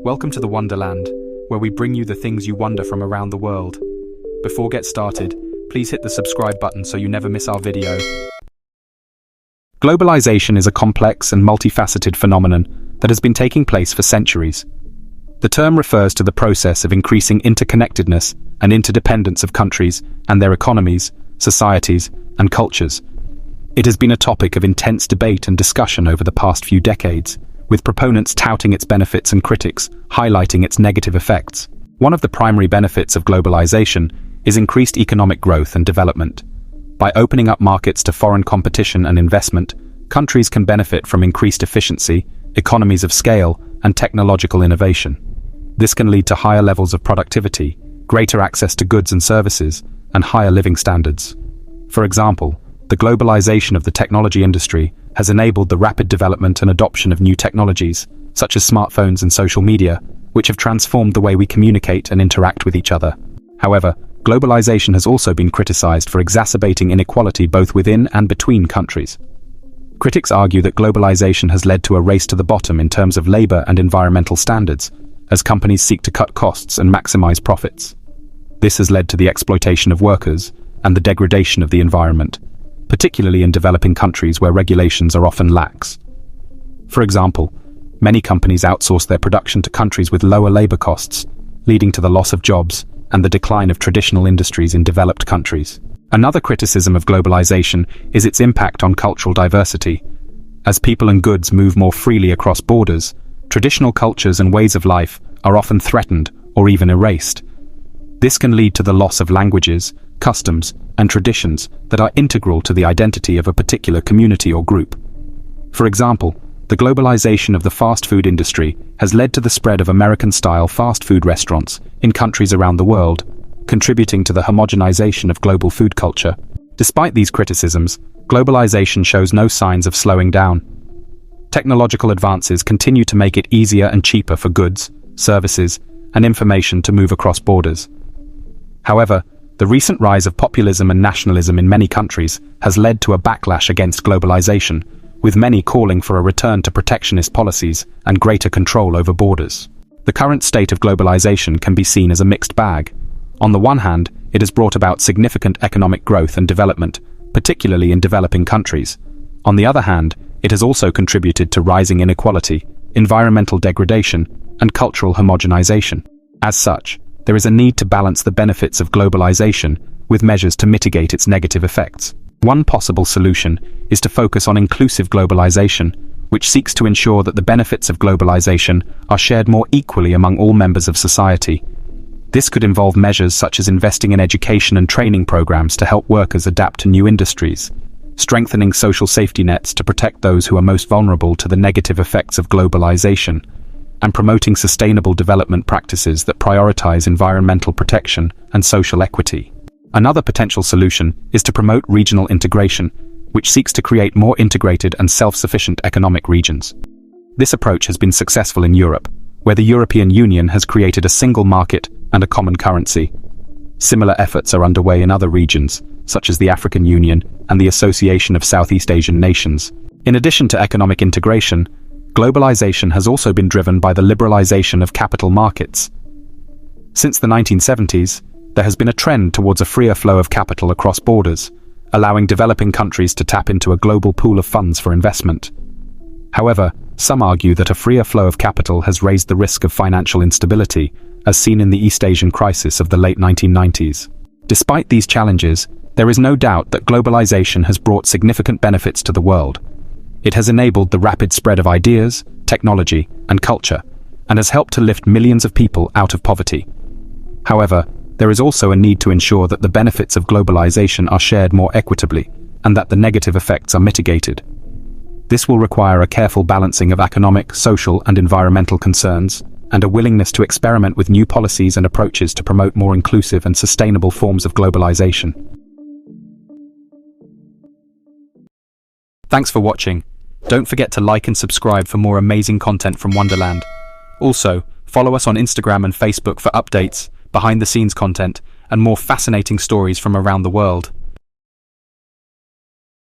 Welcome to the Wonderland, where we bring you the things you wonder from around the world. Before we get started, please hit the subscribe button so you never miss our video. Globalization is a complex and multifaceted phenomenon that has been taking place for centuries. The term refers to the process of increasing interconnectedness and interdependence of countries and their economies, societies, and cultures. It has been a topic of intense debate and discussion over the past few decades, with proponents touting its benefits and critics highlighting its negative effects. One of the primary benefits of globalization is increased economic growth and development. By opening up markets to foreign competition and investment, countries can benefit from increased efficiency, economies of scale, and technological innovation. This can lead to higher levels of productivity, greater access to goods and services, and higher living standards. For example, the globalization of the technology industry has enabled the rapid development and adoption of new technologies, such as smartphones and social media, which have transformed the way we communicate and interact with each other. However, globalization has also been criticized for exacerbating inequality both within and between countries. Critics argue that globalization has led to a race to the bottom in terms of labor and environmental standards, as companies seek to cut costs and maximize profits. This has led to the exploitation of workers and the degradation of the environment, particularly in developing countries where regulations are often lax. For example, many companies outsource their production to countries with lower labor costs, leading to the loss of jobs and the decline of traditional industries in developed countries. Another criticism of globalization is its impact on cultural diversity. As people and goods move more freely across borders, traditional cultures and ways of life are often threatened or even erased. This can lead to the loss of languages, customs, and traditions that are integral to the identity of a particular community or group. For example, the globalization of the fast food industry has led to the spread of American-style fast food restaurants in countries around the world, contributing to the homogenization of global food culture. Despite these criticisms, globalization shows no signs of slowing down. Technological advances continue to make it easier and cheaper for goods, services, and information to move across borders. However, the recent rise of populism and nationalism in many countries has led to a backlash against globalization, with many calling for a return to protectionist policies and greater control over borders. The current state of globalization can be seen as a mixed bag. On the one hand, it has brought about significant economic growth and development, particularly in developing countries. On the other hand, it has also contributed to rising inequality, environmental degradation, and cultural homogenization. As such, there is a need to balance the benefits of globalization with measures to mitigate its negative effects. One possible solution is to focus on inclusive globalization, which seeks to ensure that the benefits of globalization are shared more equally among all members of society. This could involve measures such as investing in education and training programs to help workers adapt to new industries, strengthening social safety nets to protect those who are most vulnerable to the negative effects of globalization, and promoting sustainable development practices that prioritize environmental protection and social equity. Another potential solution is to promote regional integration, which seeks to create more integrated and self-sufficient economic regions. This approach has been successful in Europe, where the European Union has created a single market and a common currency. Similar efforts are underway in other regions, such as the African Union and the Association of Southeast Asian Nations. In addition to economic integration, globalization has also been driven by the liberalization of capital markets. Since the 1970s, there has been a trend towards a freer flow of capital across borders, allowing developing countries to tap into a global pool of funds for investment. However, some argue that a freer flow of capital has raised the risk of financial instability, as seen in the East Asian crisis of the late 1990s. Despite these challenges, there is no doubt that globalization has brought significant benefits to the world. It has enabled the rapid spread of ideas, technology, and culture, and has helped to lift millions of people out of poverty. However, there is also a need to ensure that the benefits of globalization are shared more equitably, and that the negative effects are mitigated. This will require a careful balancing of economic, social, and environmental concerns, and a willingness to experiment with new policies and approaches to promote more inclusive and sustainable forms of globalization. Thanks for watching. Don't forget to like and subscribe for more amazing content from Wonderland. Also, follow us on Instagram and Facebook for updates, behind-the-scenes content, and more fascinating stories from around the world.